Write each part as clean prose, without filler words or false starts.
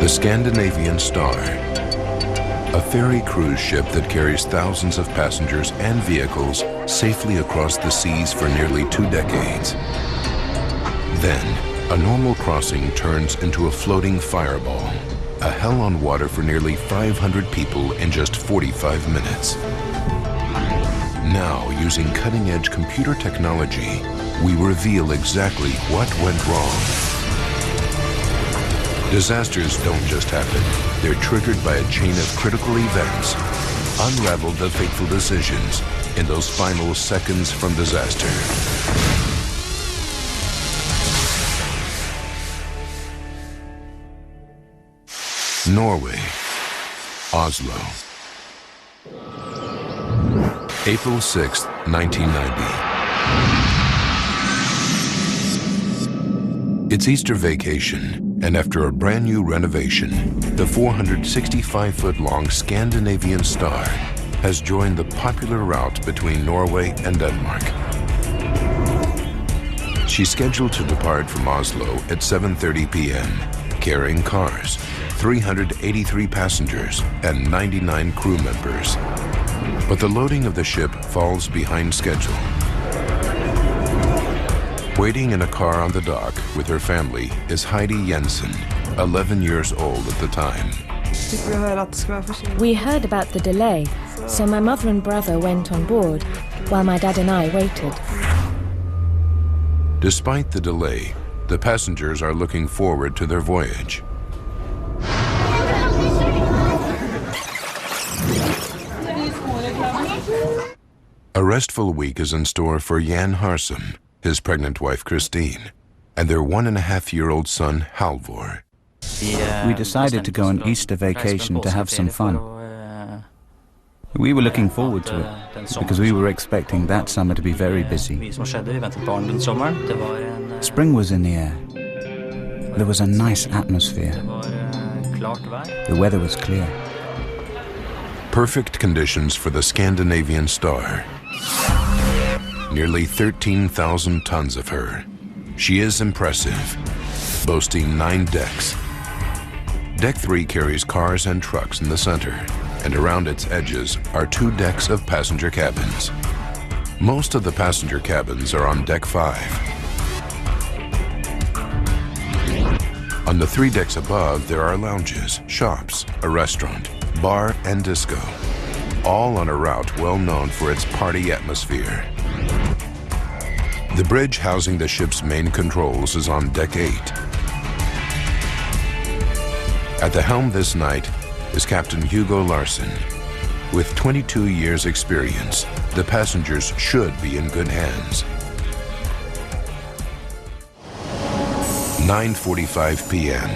The Scandinavian Star, a ferry cruise ship that carries thousands of passengers and vehicles safely across the seas for nearly 2 decades. Then, a normal crossing turns into a floating fireball, a hell on water for nearly 500 people in just 45 minutes. Now, using cutting-edge computer technology, we reveal exactly what went wrong. Disasters don't just happen. They're triggered by a chain of critical events. Unravel the fateful decisions in those final seconds from disaster. Norway, Oslo. April 6, 1990. It's Easter vacation, and after a brand new renovation, the 465-foot-long Scandinavian Star has joined the popular route between Norway and Denmark. She's scheduled to depart from Oslo at 7:30 p.m., carrying cars, 383 passengers, and 99 crew members. But the loading of the ship falls behind schedule. Waiting in a car on the dock with her family is Heidi Jensen, 11 years old at the time. We heard about the delay, so my mother and brother went on board, while my dad and I waited. Despite the delay, the passengers are looking forward to their voyage. A restful week is in store for Jan Harsum, his pregnant wife Christine, and their 1.5-year-old son Halvor. We decided to go on Easter vacation to have some fun. We were looking forward to it, because we were expecting that summer to be very busy. Spring was in the air. There was a nice atmosphere. The weather was clear. Perfect conditions for the Scandinavian Star. Nearly 13,000 tons of her. She is impressive, boasting 9 decks. Deck 3 carries cars and trucks in the center, and around its edges are 2 decks of passenger cabins. Most of the passenger cabins are on Deck 5. On the 3 decks above, there are lounges, shops, a restaurant, bar, and disco, all on a route well known for its party atmosphere. The bridge housing the ship's main controls is on Deck 8. At the helm this night is Captain Hugo Larsen. With 22 years' experience, the passengers should be in good hands. 9:45 p.m.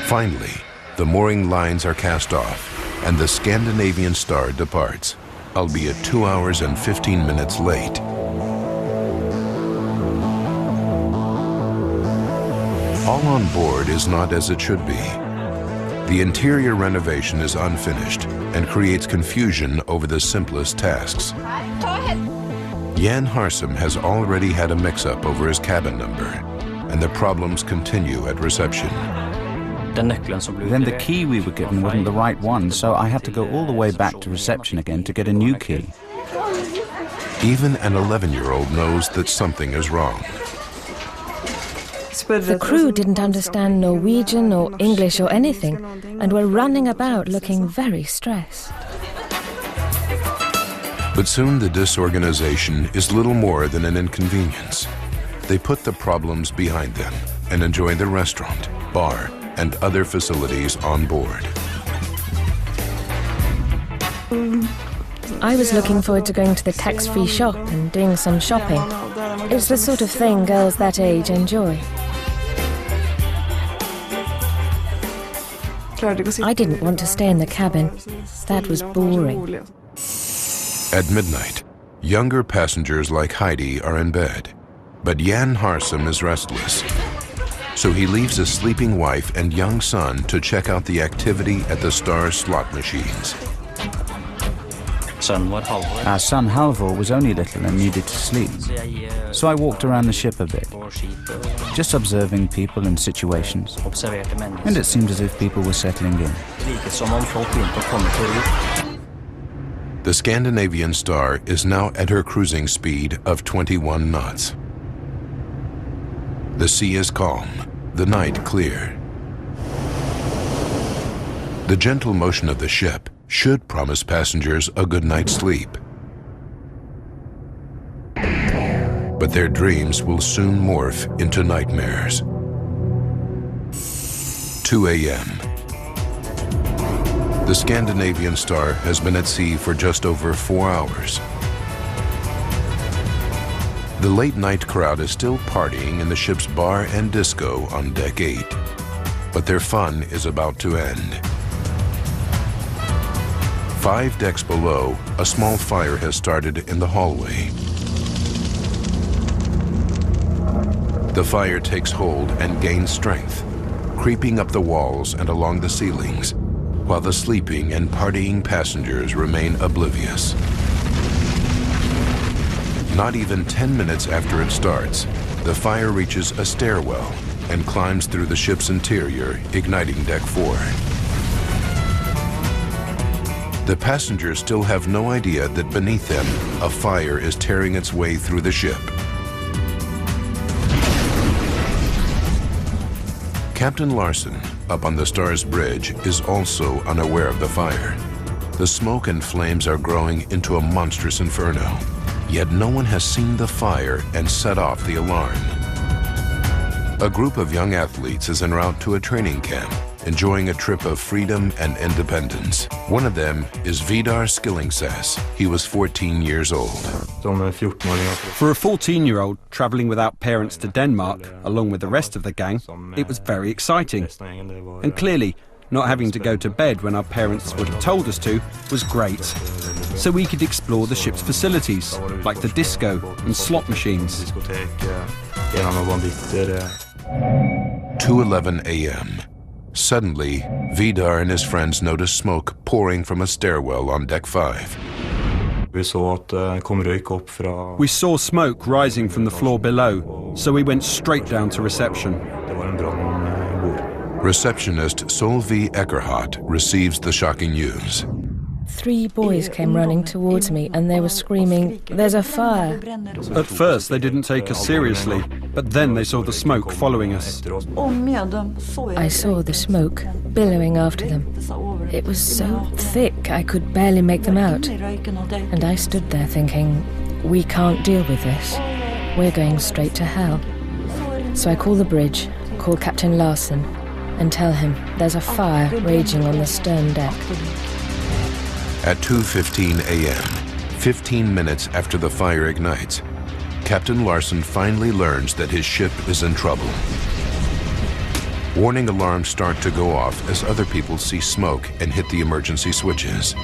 Finally, the mooring lines are cast off, and the Scandinavian Star departs, albeit 2 hours and 15 minutes late. All on board is not as it should be. The interior renovation is unfinished and creates confusion over the simplest tasks. Jan Harsum has already had a mix-up over his cabin number, and the problems continue at reception. Then the key we were given wasn't the right one, so I had to go all the way back to reception again to get a new key. Even an 11-year-old knows that something is wrong. The crew didn't understand Norwegian or English or anything, and were running about looking very stressed. But soon the disorganization is little more than an inconvenience. They put the problems behind them and enjoy the restaurant, bar, and other facilities on board. I was looking forward to going to the tax-free shop and doing some shopping. It's the sort of thing girls that age enjoy. I didn't want to stay in the cabin. That was boring. At midnight, younger passengers like Heidi are in bed, but Jan Harsum is restless. So he leaves his sleeping wife and young son to check out the activity at the Star's slot machines. Our son Halvor was only little and needed to sleep, so I walked around the ship a bit, just observing people and situations, and it seemed as if people were settling in. The Scandinavian Star is now at her cruising speed of 21 knots. The sea is calm, the night clear. The gentle motion of the ship should promise passengers a good night's sleep. But their dreams will soon morph into nightmares. 2 a.m. The Scandinavian Star has been at sea for just over 4 hours. The late-night crowd is still partying in the ship's bar and disco on Deck 8, but their fun is about to end. 5 decks below, a small fire has started in the hallway. The fire takes hold and gains strength, creeping up the walls and along the ceilings, while the sleeping and partying passengers remain oblivious. Not even 10 minutes after it starts, the fire reaches a stairwell and climbs through the ship's interior, igniting Deck 4. The passengers still have no idea that beneath them, a fire is tearing its way through the ship. Captain Larsen, up on the Star's bridge, is also unaware of the fire. The smoke and flames are growing into a monstrous inferno, yet no one has seen the fire and set off the alarm. A group of young athletes is en route to a training camp, enjoying a trip of freedom and independence. One of them is Vidar Skillingsæs. He was 14 years old. For a 14-year-old travelling without parents to Denmark, along with the rest of the gang, it was very exciting. And clearly, not having to go to bed when our parents would have told us to was great. So we could explore the ship's facilities, like the disco and slot machines. 2:11 a.m. Suddenly, Vidar and his friends notice smoke pouring from a stairwell on Deck 5. We saw smoke rising from the floor below, so we went straight down to reception. Receptionist Solveig Eckerhart receives the shocking news. 3 boys came running towards me and they were screaming, "There's a fire!" At first they didn't take us seriously, but then they saw the smoke following us. I saw the smoke billowing after them. It was so thick I could barely make them out. And I stood there thinking, we can't deal with this. We're going straight to hell. So I call the bridge, call Captain Larsen, and tell him there's a fire raging on the stern deck. At 2:15 a.m., 15 minutes after the fire ignites, Captain Larsen finally learns that his ship is in trouble. Warning alarms start to go off as other people see smoke and hit the emergency switches,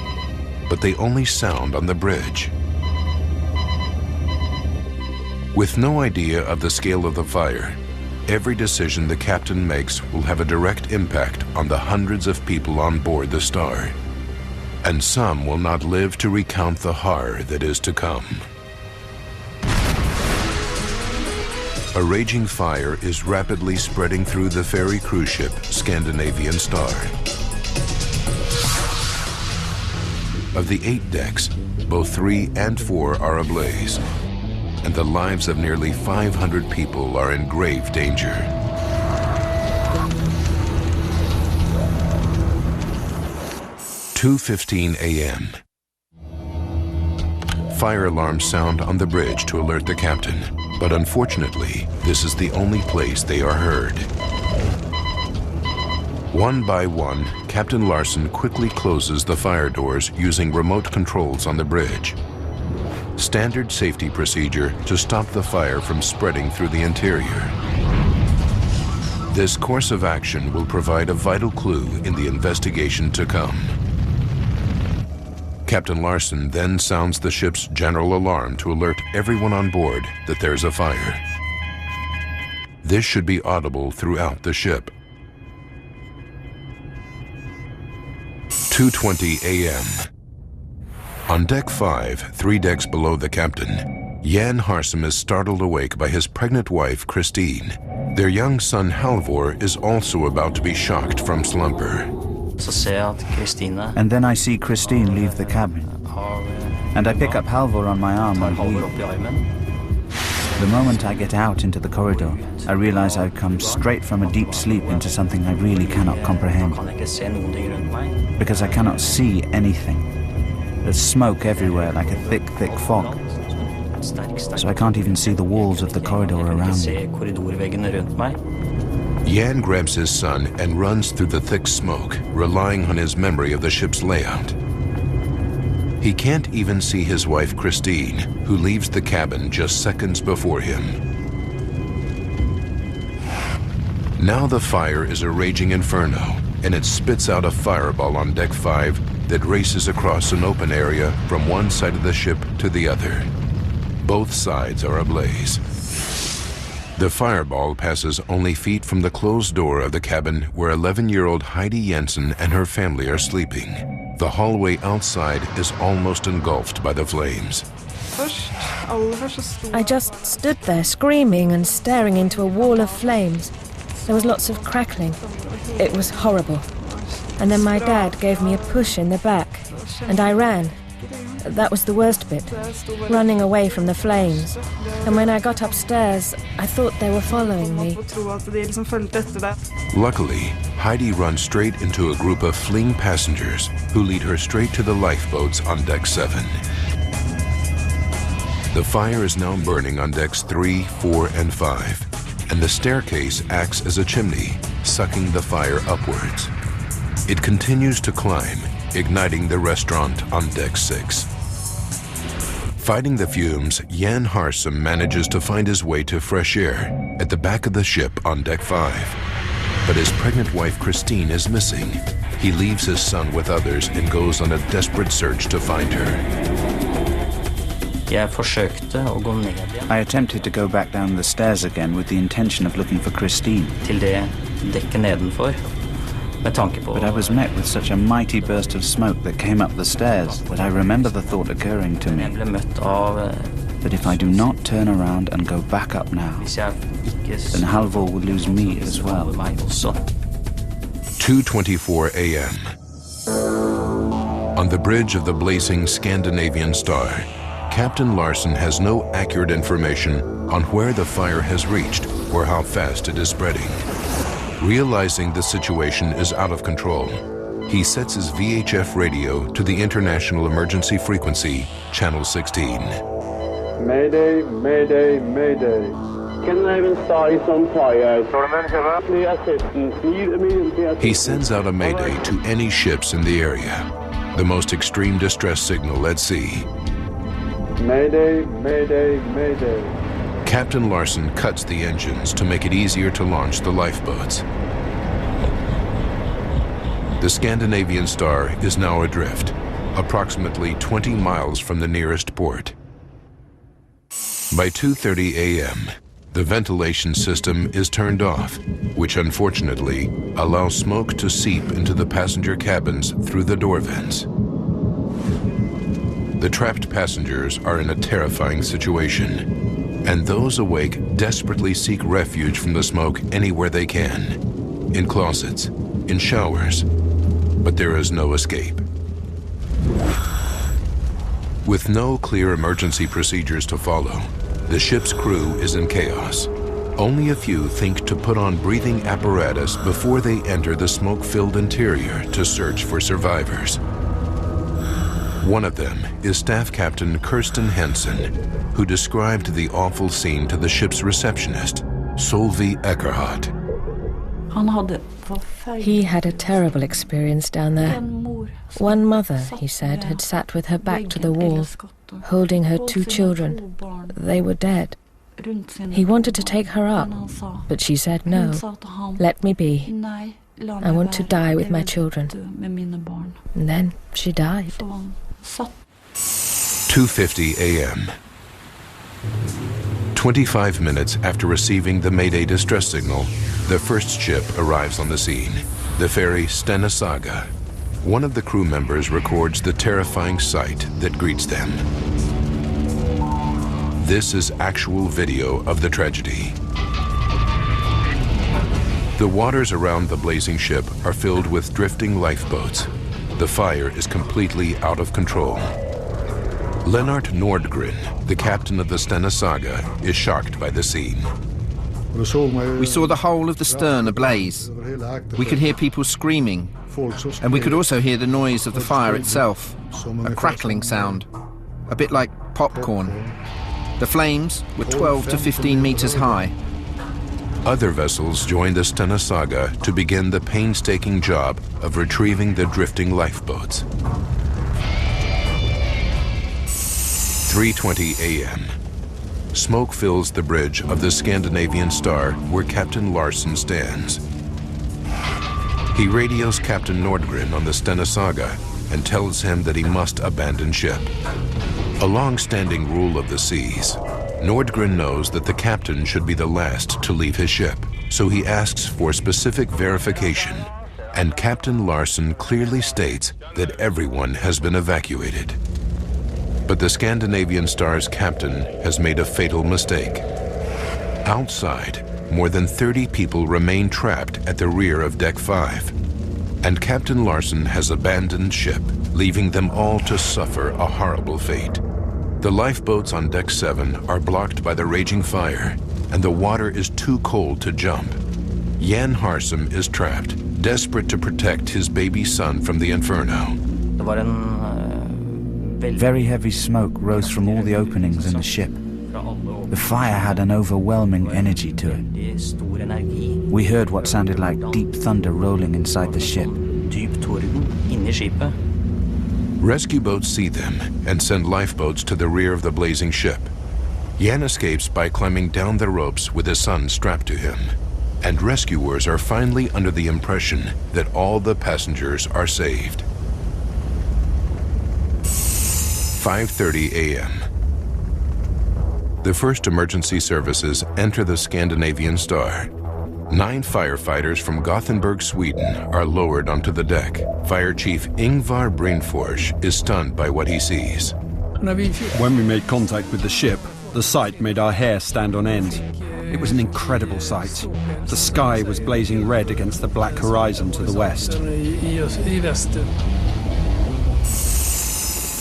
but they only sound on the bridge. With no idea of the scale of the fire, every decision the captain makes will have a direct impact on the hundreds of people on board the Star. And some will not live to recount the horror that is to come. A raging fire is rapidly spreading through the ferry cruise ship Scandinavian Star. Of the 8 decks, both 3 and 4 are ablaze, and the lives of nearly 500 people are in grave danger. – 2:15 a.m. Fire alarms sound on the bridge to alert the captain, but unfortunately, this is the only place they are heard. One by one, Captain Larsen quickly closes the fire doors using remote controls on the bridge. Standard safety procedure to stop the fire from spreading through the interior. This course of action will provide a vital clue in the investigation to come. Captain Larsen then sounds the ship's general alarm to alert everyone on board that there's a fire. This should be audible throughout the ship. 2:20 a.m. On deck 5, 3 decks below the captain, Jan Harsum is startled awake by his pregnant wife, Christine. Their young son, Halvor, is also about to be shocked from slumber. And then I see Christine leave the cabin. And I pick up Halvor on my arm and leave. The moment I get out into the corridor, I realize I've come straight from a deep sleep into something I really cannot comprehend. Because I cannot see anything. There's smoke everywhere like a thick, thick fog. So I can't even see the walls of the corridor around me. Jan grabs his son and runs through the thick smoke, relying on his memory of the ship's layout. He can't even see his wife, Christine, who leaves the cabin just seconds before him. Now the fire is a raging inferno, and it spits out a fireball on deck 5 that races across an open area from one side of the ship to the other. Both sides are ablaze. The fireball passes only feet from the closed door of the cabin where 11-year-old Heidi Jensen and her family are sleeping. The hallway outside is almost engulfed by the flames. I just stood there screaming and staring into a wall of flames. There was lots of crackling. It was horrible. And then my dad gave me a push in the back, and I ran. That was the worst bit, running away from the flames. And when I got upstairs, I thought they were following me. Luckily, Heidi runs straight into a group of fleeing passengers who lead her straight to the lifeboats on deck 7. The fire is now burning on decks 3, 4, and 5, and the staircase acts as a chimney, sucking the fire upwards. It continues to climb, igniting the restaurant on deck 6. Fighting the fumes, Jan Harsum manages to find his way to fresh air at the back of the ship on deck 5. But his pregnant wife Christine is missing. He leaves his son with others and goes on a desperate search to find her. I attempted to go back down the stairs again with the intention of looking for Christine. But I was met with such a mighty burst of smoke that came up the stairs that I remember the thought occurring to me that if I do not turn around and go back up now, then Halvor will lose me as well. 2:24 a.m. On the bridge of the blazing Scandinavian Star, Captain Larsen has no accurate information on where the fire has reached or how fast it is spreading. Realizing the situation is out of control, he sets his VHF radio to the International Emergency Frequency, Channel 16. Mayday, mayday, mayday. Scandinavian Star is on fire. Please assistance. Need immediate. He sends out a mayday to any ships in the area, the most extreme distress signal at sea. Mayday, mayday, mayday. Captain Larsen cuts the engines to make it easier to launch the lifeboats. The Scandinavian Star is now adrift, approximately 20 miles from the nearest port. By 2:30 a.m., the ventilation system is turned off, which unfortunately allows smoke to seep into the passenger cabins through the door vents. The trapped passengers are in a terrifying situation, and those awake desperately seek refuge from the smoke anywhere they can, in closets, in showers, but there is no escape. With no clear emergency procedures to follow, the ship's crew is in chaos. Only a few think to put on breathing apparatus before they enter the smoke-filled interior to search for survivors. One of them is Staff Captain Kirsten Hensen, who described the awful scene to the ship's receptionist, Solveig Eckerhardt. He had a terrible experience down there. One mother, he said, had sat with her back to the wall, holding her 2 children. They were dead. He wanted to take her up, but she said no. Let me be. I want to die with my children. And then she died. 2:50 a.m. 25 minutes after receiving the Mayday distress signal, the first ship arrives on the scene, the ferry Stena Saga. One of the crew members records the terrifying sight that greets them. This is actual video of the tragedy. The waters around the blazing ship are filled with drifting lifeboats. The fire is completely out of control. Lennart Nordgren, the captain of the Stena Saga, is shocked by the scene. We saw the whole of the stern ablaze. We could hear people screaming, and we could also hear the noise of the fire itself, a crackling sound, a bit like popcorn. The flames were 12 to 15 meters high. Other vessels joined the Stena Saga to begin the painstaking job of retrieving the drifting lifeboats. 3:20 a.m. Smoke fills the bridge of the Scandinavian Star where Captain Larsen stands. He radios Captain Nordgren on the Stena Saga and tells him that he must abandon ship. A long-standing rule of the seas, Nordgren knows that the captain should be the last to leave his ship, so he asks for specific verification, and Captain Larsen clearly states that everyone has been evacuated. But the Scandinavian Star's captain has made a fatal mistake. Outside, more than 30 people remain trapped at the rear of Deck 5, and Captain Larsen has abandoned ship, leaving them all to suffer a horrible fate. The lifeboats on Deck 7 are blocked by the raging fire, and the water is too cold to jump. Jan Harsum is trapped, desperate to protect his baby son from the inferno. Very heavy smoke rose from all the openings in the ship. The fire had an overwhelming energy to it. We heard what sounded like deep thunder rolling inside the ship. Rescue boats see them and send lifeboats to the rear of the blazing ship. Jan escapes by climbing down the ropes with his son strapped to him, and rescuers are finally under the impression that all the passengers are saved. 5:30 a.m. The first emergency services enter the Scandinavian Star. 9 firefighters from Gothenburg, Sweden are lowered onto the deck. Fire Chief Ingvar Brynfors is stunned by what he sees. When we made contact with the ship, the sight made our hair stand on end. It was an incredible sight. The sky was blazing red against the black horizon to the west.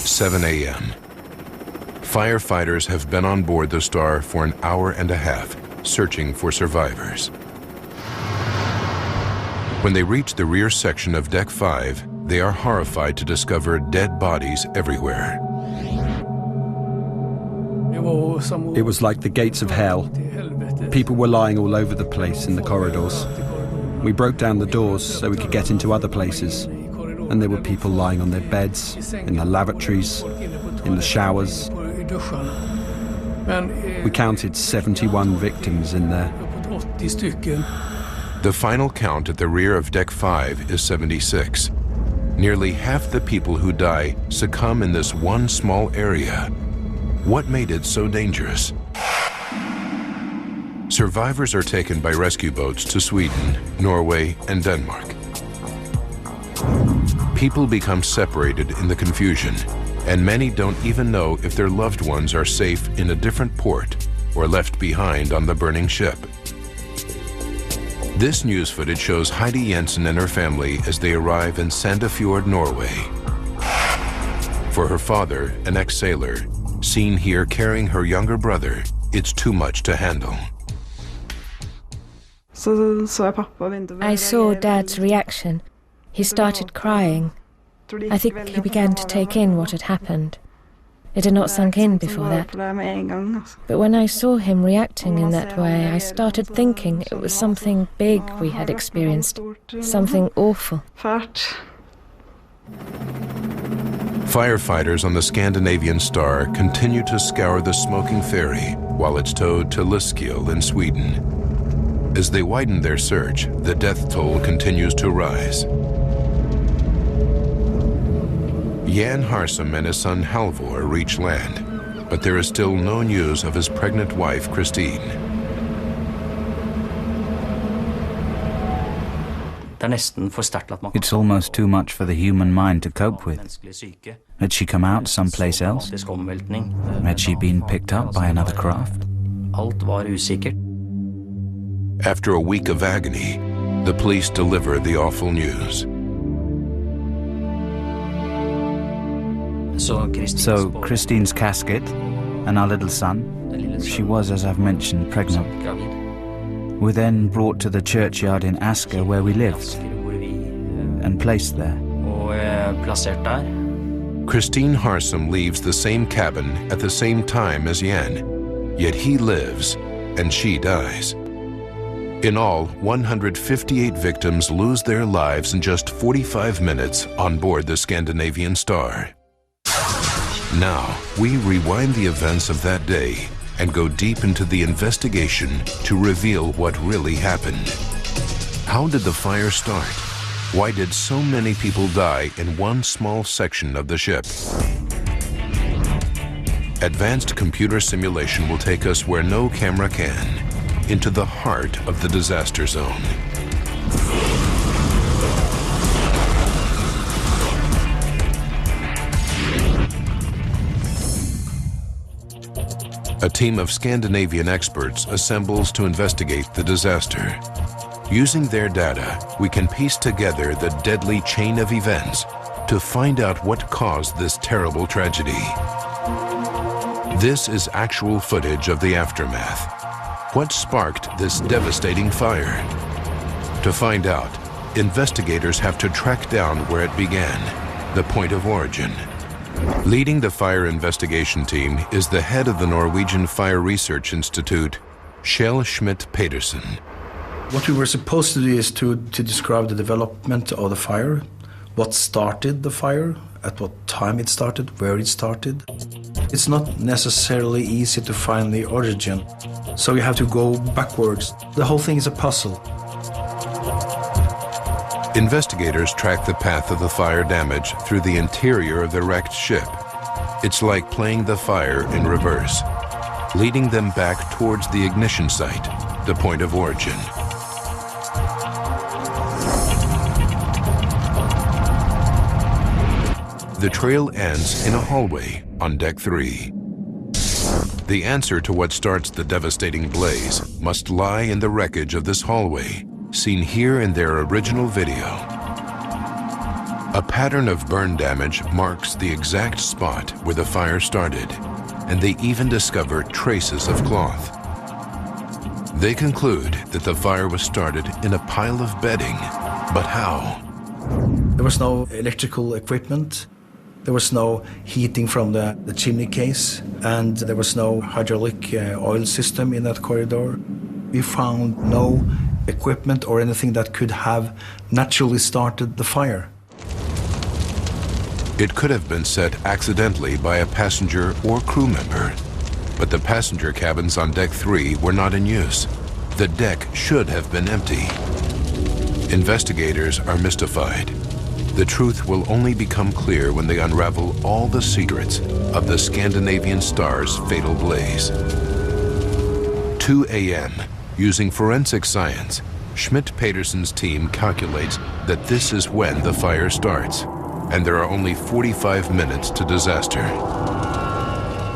7 a.m. Firefighters have been on board the Star for an hour and a half, searching for survivors. When they reach the rear section of Deck 5, they are horrified to discover dead bodies everywhere. It was like the gates of hell. People were lying all over the place in the corridors. We broke down the doors so we could get into other places, and there were people lying on their beds, in the lavatories, in the showers. We counted 71 victims in there. The final count at the rear of Deck 5 is 76. Nearly half the people who die succumb in this one small area. What made it so dangerous? Survivors are taken by rescue boats to Sweden, Norway, and Denmark. People become separated in the confusion, and many don't even know if their loved ones are safe in a different port or left behind on the burning ship. This news footage shows Heidi Jensen and her family as they arrive in Sandefjord, Norway. For her father, an ex-sailor, seen here carrying her younger brother, it's too much to handle. I saw Dad's reaction. He started crying. I think he began to take in what had happened. It had not sunk in before that. But when I saw him reacting in that way, I started thinking it was something big we had experienced, something awful. Firefighters on the Scandinavian Star continue to scour the smoking ferry while it's towed to Lysekil in Sweden. As they widen their search, the death toll continues to rise. Jan Harsum and his son Halvor reach land, but there is still no news of his pregnant wife, Christine. It's almost too much for the human mind to cope with. Had she come out someplace else? Had she been picked up by another craft? After a week of agony, the police deliver the awful news. So Christine's casket and our little son, she was, as I've mentioned, pregnant, were then brought to the churchyard in Asker where we lived and placed there. Christine Harsum leaves the same cabin at the same time as Jan, yet he lives and she dies. In all, 158 victims lose their lives in just 45 minutes on board the Scandinavian Star. Now, we rewind the events of that day and go deep into the investigation to reveal what really happened. How did the fire start? Why did so many people die in one small section of the ship? Advanced computer simulation will take us where no camera can, into the heart of the disaster zone. A team of Scandinavian experts assembles to investigate the disaster. Using their data, we can piece together the deadly chain of events to find out what caused this terrible tragedy. This is actual footage of the aftermath. What sparked this devastating fire? To find out, investigators have to track down where it began, the point of origin. Leading the fire investigation team is the head of the Norwegian Fire Research Institute, Kjell Schmidt-Petersen. What we were supposed to do is to describe the development of the fire, what started the fire, at what time it started, where it started. It's not necessarily easy to find the origin, so you have to go backwards. The whole thing is a puzzle. Investigators track the path of the fire damage through the interior of the wrecked ship. It's like playing the fire in reverse, leading them back towards the ignition site, the point of origin. The trail ends in a hallway on deck 3. The answer to what starts the devastating blaze must lie in the wreckage of this hallway, seen here in their original video. A pattern of burn damage marks the exact spot where the fire started, and they even discover traces of cloth. They conclude that the fire was started in a pile of bedding, but how? There was no electrical equipment, there was no heating from the chimney case, and there was no hydraulic oil system in that corridor. We found no equipment or anything that could have naturally started the fire. It could have been set accidentally by a passenger or crew member, but the passenger cabins on deck 3 were not in use. The deck should have been empty. Investigators are mystified. The truth will only become clear when they unravel all the secrets of the Scandinavian Star's fatal blaze. 2 a.m. Using forensic science, Schmidt-Petersen's team calculates that this is when the fire starts, and there are only 45 minutes to disaster.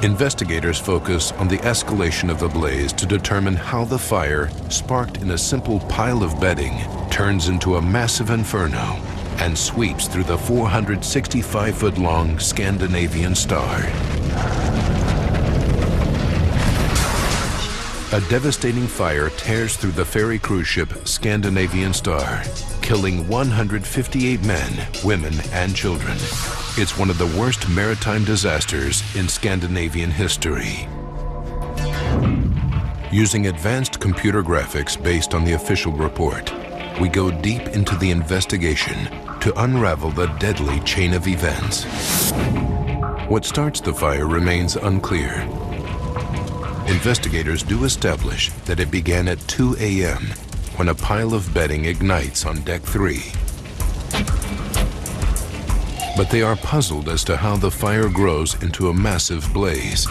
Investigators focus on the escalation of the blaze to determine how the fire, sparked in a simple pile of bedding, turns into a massive inferno and sweeps through the 465-foot-long Scandinavian Star. A devastating fire tears through the ferry cruise ship Scandinavian Star, killing 158 men, women, and children. It's one of the worst maritime disasters in Scandinavian history. Using advanced computer graphics based on the official report, we go deep into the investigation to unravel the deadly chain of events. What starts the fire remains unclear. Investigators do establish that it began at 2 a.m. when a pile of bedding ignites on deck 3. But they are puzzled as to how the fire grows into a massive blaze.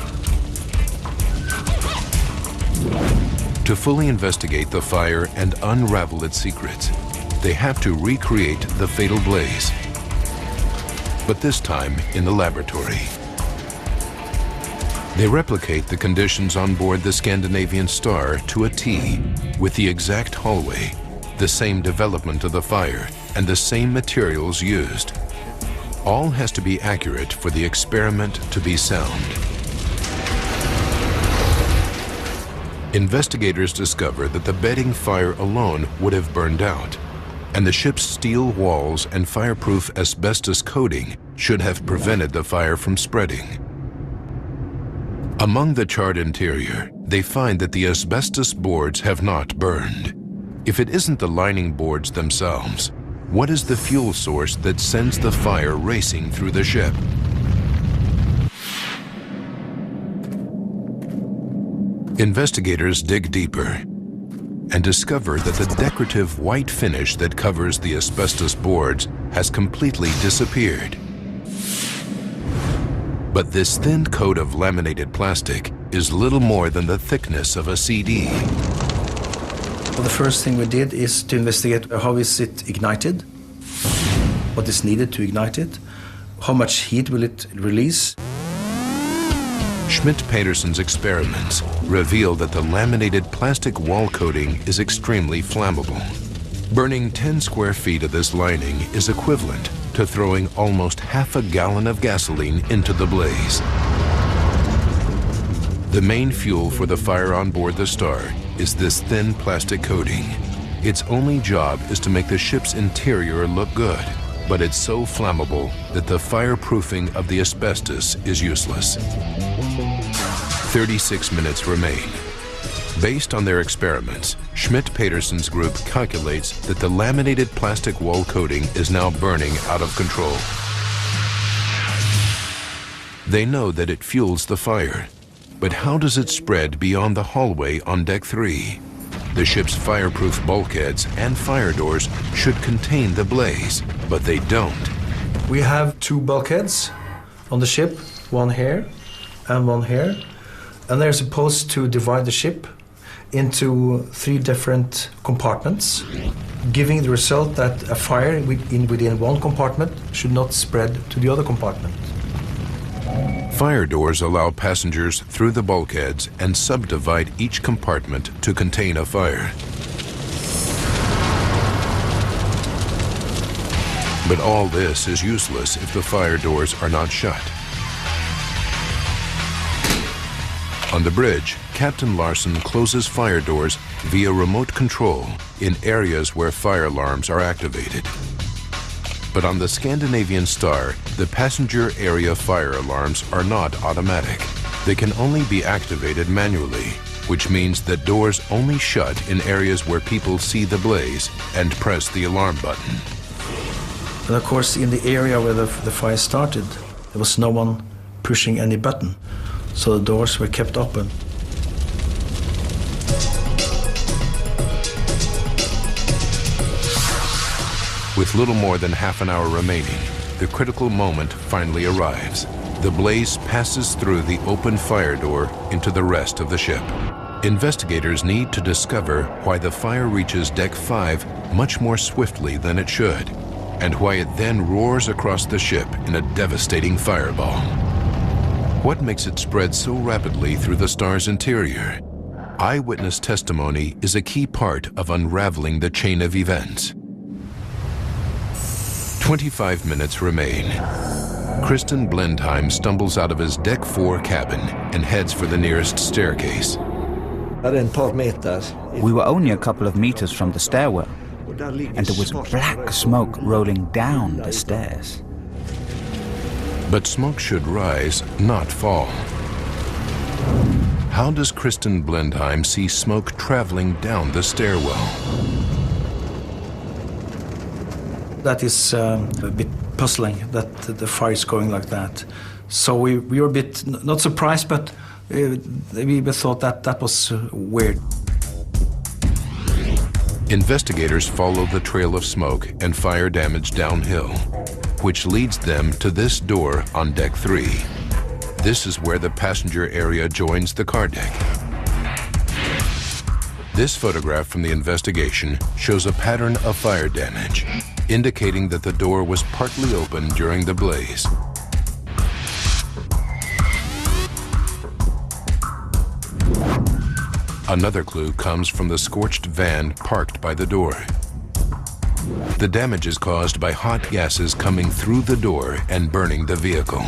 To fully investigate the fire and unravel its secrets, they have to recreate the fatal blaze, but this time in the laboratory. They replicate the conditions on board the Scandinavian Star to a T, with the exact hallway, the same development of the fire, and the same materials used. All has to be accurate for the experiment to be sound. Investigators discover that the bedding fire alone would have burned out, and the ship's steel walls and fireproof asbestos coating should have prevented the fire from spreading. Among the charred interior, they find that the asbestos boards have not burned. If it isn't the lining boards themselves, what is the fuel source that sends the fire racing through the ship? Investigators dig deeper and discover that the decorative white finish that covers the asbestos boards has completely disappeared. But this thin coat of laminated plastic is little more than the thickness of a CD. Well, the first thing we did is to investigate how is it ignited, what is needed to ignite it, how much heat will it release. Schmidt-Petersen's experiments reveal that the laminated plastic wall coating is extremely flammable. Burning 10 square feet of this lining is equivalent to throwing almost half a gallon of gasoline into the blaze. The main fuel for the fire on board the Star is this thin plastic coating. Its only job is to make the ship's interior look good, but it's so flammable that the fireproofing of the asbestos is useless. 36 minutes remain. Based on their experiments, Schmidt-Petersen's group calculates that the laminated plastic wall coating is now burning out of control. They know that it fuels the fire, but how does it spread beyond the hallway on deck 3? The ship's fireproof bulkheads and fire doors should contain the blaze, but they don't. We have 2 bulkheads on the ship, one here and one here, and they're supposed to divide the ship into 3 different compartments, giving the result that a fire within one compartment should not spread to the other compartment. Fire doors allow passengers through the bulkheads and subdivide each compartment to contain a fire. But all this is useless if the fire doors are not shut. On the bridge, Captain Larsen closes fire doors via remote control in areas where fire alarms are activated. But on the Scandinavian Star, the passenger area fire alarms are not automatic. They can only be activated manually, which means that doors only shut in areas where people see the blaze and press the alarm button. And of course, in the area where the fire started, there was no one pushing any button, so the doors were kept open. With little more than half an hour remaining, the critical moment finally arrives. The blaze passes through the open fire door into the rest of the ship. Investigators need to discover why the fire reaches deck 5 much more swiftly than it should, and why it then roars across the ship in a devastating fireball. What makes it spread so rapidly through the Star's interior? Eyewitness testimony is a key part of unraveling the chain of events. 25 minutes remain. Kristen Blindheim stumbles out of his deck 4 cabin and heads for the nearest staircase. We were only a couple of meters from the stairwell, and there was black smoke rolling down the stairs. But smoke should rise, not fall. How does Kristen Blindheim see smoke traveling down the stairwell? That is a bit puzzling that the fire is going like that. So we were a bit, not surprised, but we thought that was weird. Investigators follow the trail of smoke and fire damage downhill, which leads them to this door on deck 3. This is where the passenger area joins the car deck. This photograph from the investigation shows a pattern of fire damage, indicating that the door was partly open during the blaze. Another clue comes from the scorched van parked by the door. The damage is caused by hot gases coming through the door and burning the vehicle.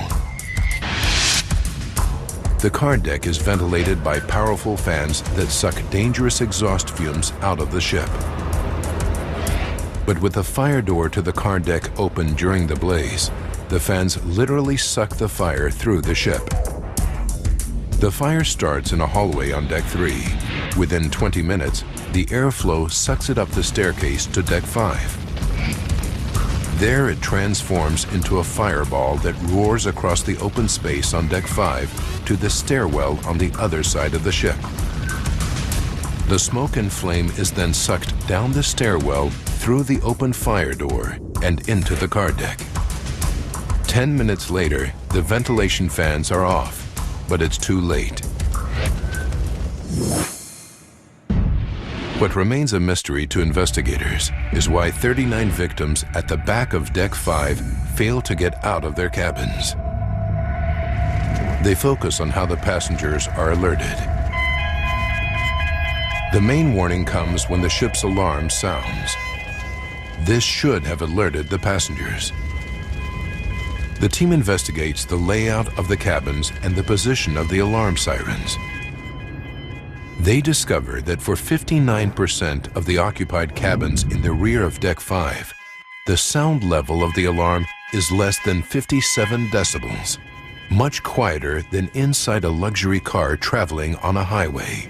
The car deck is ventilated by powerful fans that suck dangerous exhaust fumes out of the ship. But with the fire door to the car deck open during the blaze, the fans literally suck the fire through the ship. The fire starts in a hallway on deck 3. Within 20 minutes, the airflow sucks it up the staircase to deck 5. There it transforms into a fireball that roars across the open space on deck 5 to the stairwell on the other side of the ship. The smoke and flame is then sucked down the stairwell through the open fire door and into the car deck. 10 minutes later, the ventilation fans are off, but it's too late. What remains a mystery to investigators is why 39 victims at the back of Deck 5 fail to get out of their cabins. They focus on how the passengers are alerted. The main warning comes when the ship's alarm sounds. This should have alerted the passengers. The team investigates the layout of the cabins and the position of the alarm sirens. They discover that for 59% of the occupied cabins in the rear of Deck 5, the sound level of the alarm is less than 57 decibels, much quieter than inside a luxury car traveling on a highway.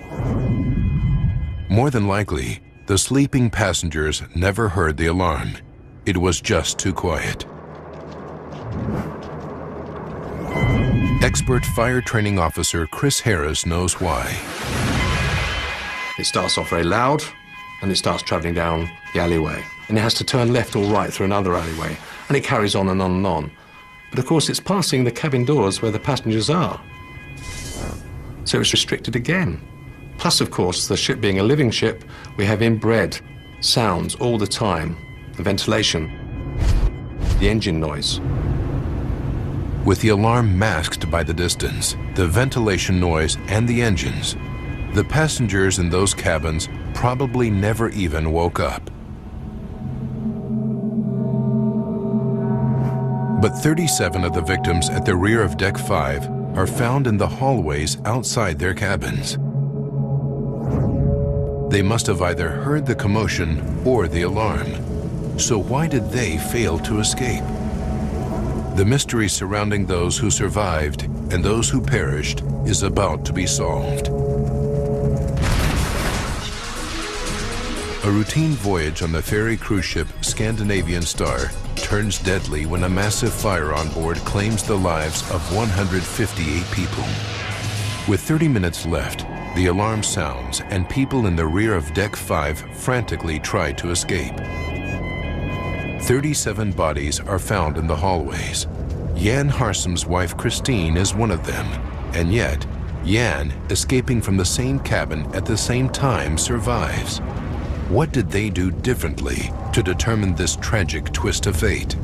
More than likely, the sleeping passengers never heard the alarm. It was just too quiet. Expert fire training officer Chris Harris knows why. It starts off very loud, and it starts travelling down the alleyway. And it has to turn left or right through another alleyway, and it carries on and on and on. But of course, it's passing the cabin doors where the passengers are. So it's restricted again. Plus, of course, the ship being a living ship, we have inbred sounds all the time. The ventilation, the engine noise. With the alarm masked by the distance, the ventilation noise, and the engines, the passengers in those cabins probably never even woke up. But 37 of the victims at the rear of Deck 5 are found in the hallways outside their cabins. They must have either heard the commotion or the alarm. So why did they fail to escape? The mystery surrounding those who survived and those who perished is about to be solved. A routine voyage on the ferry cruise ship Scandinavian Star turns deadly when a massive fire on board claims the lives of 158 people. With 30 minutes left, the alarm sounds and people in the rear of Deck 5 frantically try to escape. 37 bodies are found in the hallways. Jan Harsem's wife Christine is one of them, and yet Jan, escaping from the same cabin at the same time, survives. What did they do differently to determine this tragic twist of fate?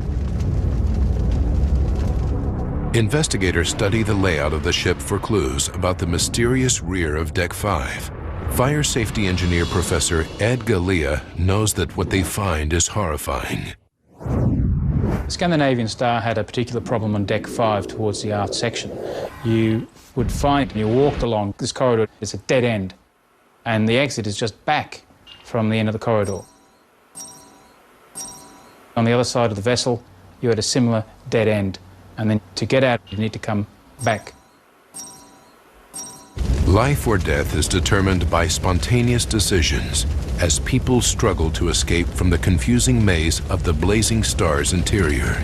Investigators study the layout of the ship for clues about the mysterious rear of Deck 5. Fire safety engineer Professor Ed Galea knows that what they find is horrifying. The Scandinavian Star had a particular problem on Deck 5 towards the aft section. You would find, you walked along this corridor, it's a dead end, and the exit is just back from the end of the corridor. On the other side of the vessel, you had a similar dead end, and then to get out, you need to come back. Life or death is determined by spontaneous decisions as people struggle to escape from the confusing maze of the blazing star's interior.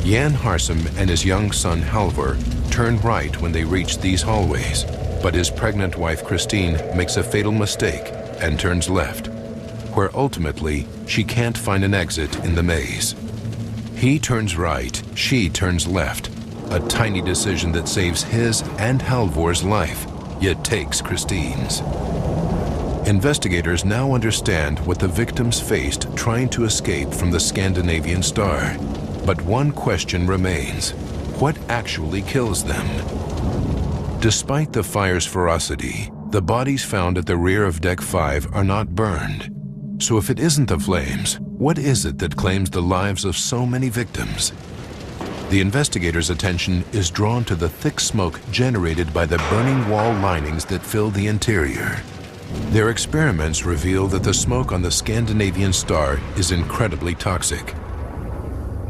Jan Harsem and his young son Halvor turn right when they reach these hallways, but his pregnant wife Christine makes a fatal mistake and turns left, where ultimately she can't find an exit in the maze. He turns right, she turns left, a tiny decision that saves his and Halvor's life, yet takes Christine's. Investigators now understand what the victims faced trying to escape from the Scandinavian Star. But one question remains: what actually kills them? Despite the fire's ferocity, the bodies found at the rear of Deck 5 are not burned. So if it isn't the flames, what is it that claims the lives of so many victims? The investigators' attention is drawn to the thick smoke generated by the burning wall linings that fill the interior. Their experiments reveal that the smoke on the Scandinavian Star is incredibly toxic.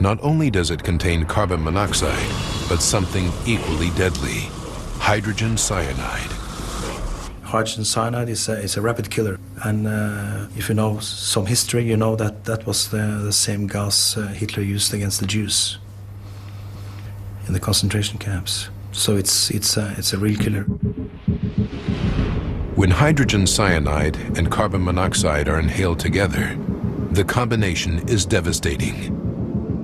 Not only does it contain carbon monoxide, but something equally deadly: hydrogen cyanide. Hydrogen cyanide is a rapid killer, and if you know some history, you know that that was the same gas Hitler used against the Jews in the concentration camps. So it's a real killer. When hydrogen cyanide and carbon monoxide are inhaled together, the combination is devastating.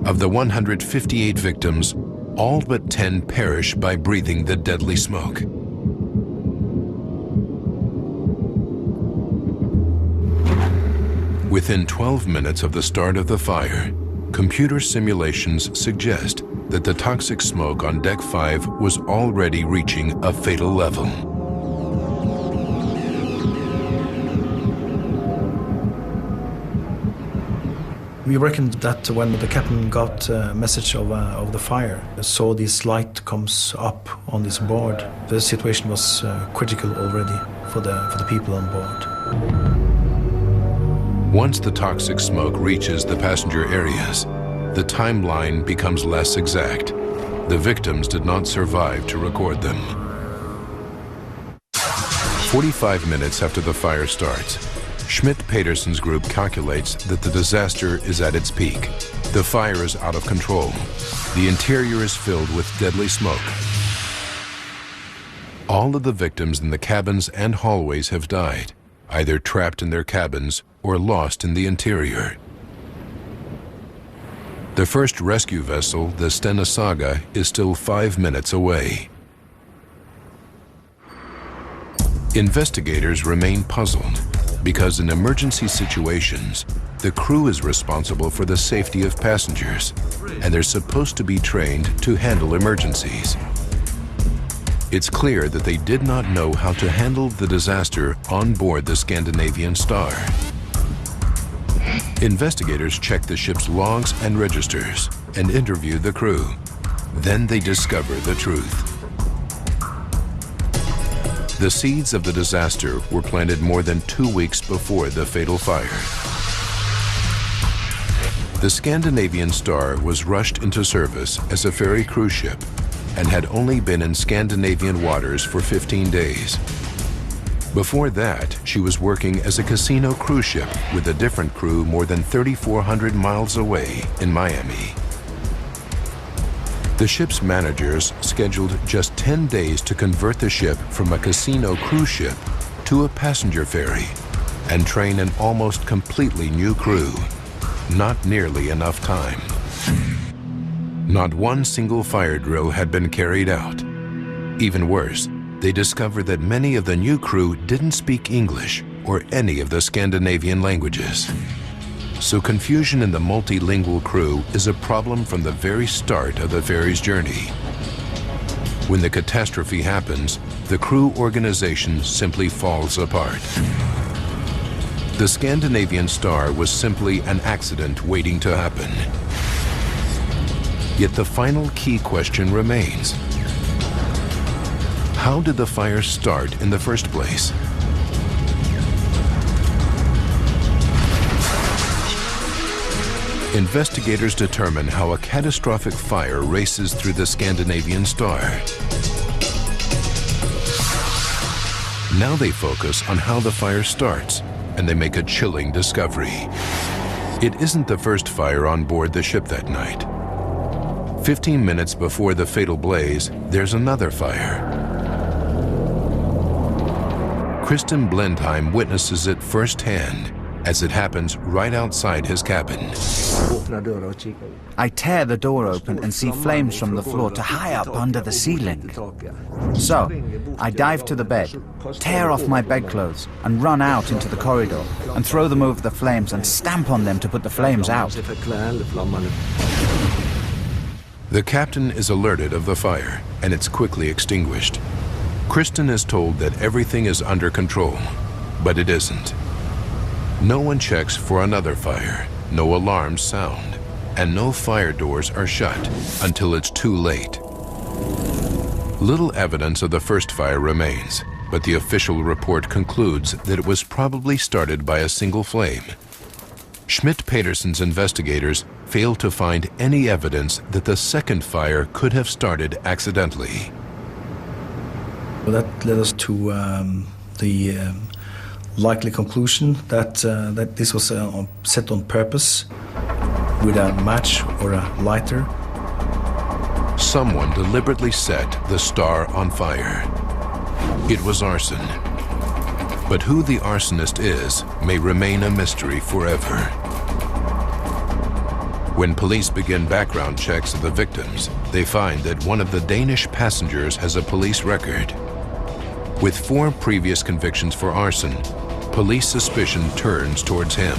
Of the 158 victims, all but 10 perish by breathing the deadly smoke. Within 12 minutes of the start of the fire, computer simulations suggest that the toxic smoke on Deck 5 was already reaching a fatal level. We reckoned that when the captain got a message of the fire, saw this light comes up on this board, the situation was critical already for the people on board. Once the toxic smoke reaches the passenger areas, the timeline becomes less exact. The victims did not survive to record them. 45 minutes after the fire starts, Schmidt-Peterson's group calculates that the disaster is at its peak. The fire is out of control. The interior is filled with deadly smoke. All of the victims in the cabins and hallways have died, either trapped in their cabins or lost in the interior. The first rescue vessel, the Stena Saga, is still 5 minutes away. Investigators remain puzzled because in emergency situations, the crew is responsible for the safety of passengers, and they're supposed to be trained to handle emergencies. It's clear that they did not know how to handle the disaster on board the Scandinavian Star. Investigators check the ship's logs and registers and interview the crew. Then they discover the truth. The seeds of the disaster were planted more than 2 weeks before the fatal fire. The Scandinavian Star was rushed into service as a ferry cruise ship and had only been in Scandinavian waters for 15 days. Before that, she was working as a casino cruise ship with a different crew more than 3,400 miles away in Miami. The ship's managers scheduled just 10 days to convert the ship from a casino cruise ship to a passenger ferry and train an almost completely new crew. Not nearly enough time. Not one single fire drill had been carried out. Even worse, they discovered that many of the new crew didn't speak English or any of the Scandinavian languages. So confusion in the multilingual crew is a problem from the very start of the ferry's journey. When the catastrophe happens, the crew organization simply falls apart. The Scandinavian Star was simply an accident waiting to happen. Yet the final key question remains. How did the fire start in the first place? Investigators determine how a catastrophic fire races through the Scandinavian Star. Now they focus on how the fire starts, and they make a chilling discovery. It isn't the first fire on board the ship that night. 15 minutes before the fatal blaze, there's another fire. Kristen Blendheim witnesses it firsthand as it happens right outside his cabin. I tear the door open and see flames from the floor to high up under the ceiling. So, I dive to the bed, tear off my bedclothes, and run out into the corridor, and throw them over the flames and stamp on them to put the flames out. The captain is alerted of the fire, and it's quickly extinguished. Kristen is told that everything is under control, but it isn't. No one checks for another fire, no alarms sound, and no fire doors are shut until it's too late. Little evidence of the first fire remains, but the official report concludes that it was probably started by a single flame. Schmidt-Peterson's investigators failed to find any evidence that the second fire could have started accidentally. Well, that led us to the likely conclusion that this was set on purpose with a match or a lighter. Someone deliberately set the Star on fire. It was arson. But who the arsonist is may remain a mystery forever. When police begin background checks of the victims, they find that one of the Danish passengers has a police record. With 4 previous convictions for arson, police suspicion turns towards him.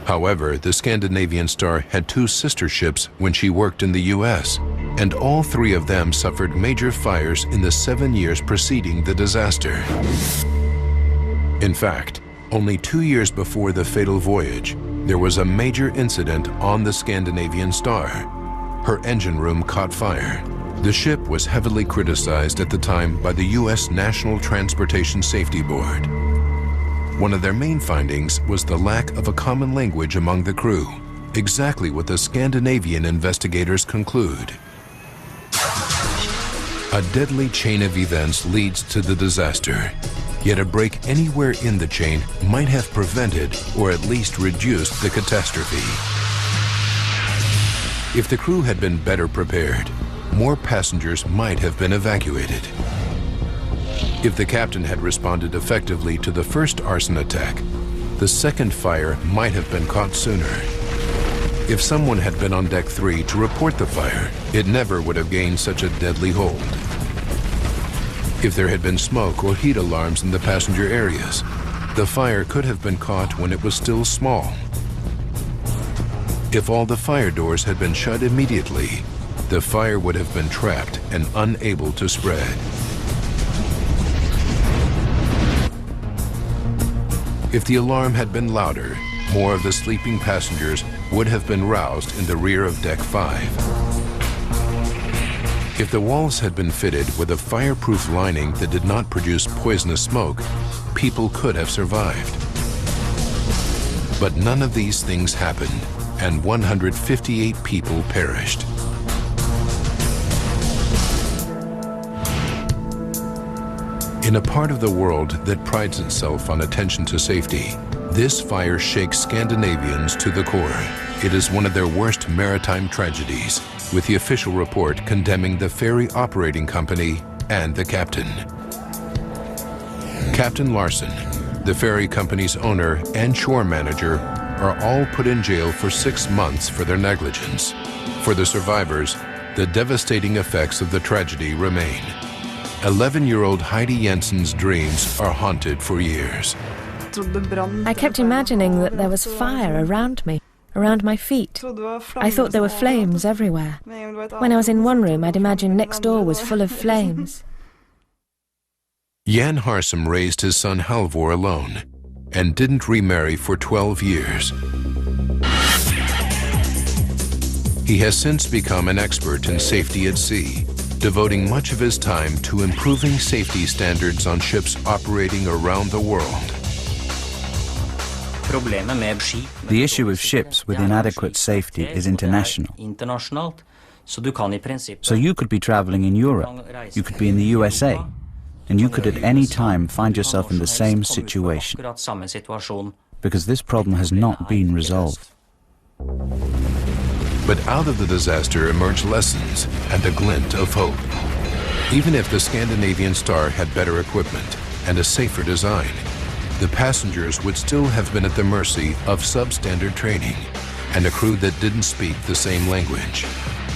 However, the Scandinavian Star had 2 sister ships when she worked in the US, and all 3 of them suffered major fires in the 7 years preceding the disaster. In fact, only 2 years before the fatal voyage, there was a major incident on the Scandinavian Star. Her engine room caught fire. The ship was heavily criticized at the time by the US National Transportation Safety Board. One of their main findings was the lack of a common language among the crew, exactly what the Scandinavian investigators conclude. A deadly chain of events leads to the disaster, yet a break anywhere in the chain might have prevented or at least reduced the catastrophe. If the crew had been better prepared, more passengers might have been evacuated. If the captain had responded effectively to the first arson attack, the second fire might have been caught sooner. If someone had been on deck 3 to report the fire, it never would have gained such a deadly hold. If there had been smoke or heat alarms in the passenger areas, the fire could have been caught when it was still small. If all the fire doors had been shut immediately, the fire would have been trapped and unable to spread. If the alarm had been louder, more of the sleeping passengers would have been roused in the rear of Deck 5. If the walls had been fitted with a fireproof lining that did not produce poisonous smoke, people could have survived. But none of these things happened, and 158 people perished. In a part of the world that prides itself on attention to safety, this fire shakes Scandinavians to the core. It is one of their worst maritime tragedies, with the official report condemning the ferry operating company and the captain. Captain Larsen, the ferry company's owner and shore manager, are all put in jail for 6 months for their negligence. For the survivors, the devastating effects of the tragedy remain. 11-year-old Heidi Jensen's dreams are haunted for years. I kept imagining that there was fire around me, around my feet. I thought there were flames everywhere. When I was in one room, I'd imagine next door was full of flames. Jan Harsum raised his son Halvor alone and didn't remarry for 12 years. He has since become an expert in safety at sea, devoting much of his time to improving safety standards on ships operating around the world. The issue with ships with inadequate safety is international. So you could be traveling in Europe, you could be in the USA, and you could at any time find yourself in the same situation, because this problem has not been resolved. But out of the disaster emerged lessons and a glint of hope. Even if the Scandinavian Star had better equipment, and a safer design, the passengers would still have been at the mercy of substandard training and a crew that didn't speak the same language.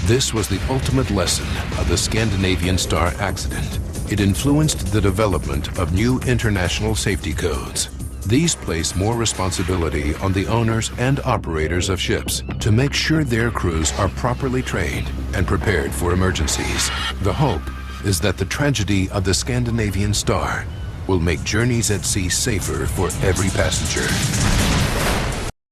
This was the ultimate lesson of the Scandinavian Star accident. It influenced the development of new international safety codes. These place more responsibility on the owners and operators of ships to make sure their crews are properly trained and prepared for emergencies. The hope is that the tragedy of the Scandinavian Star will make journeys at sea safer for every passenger.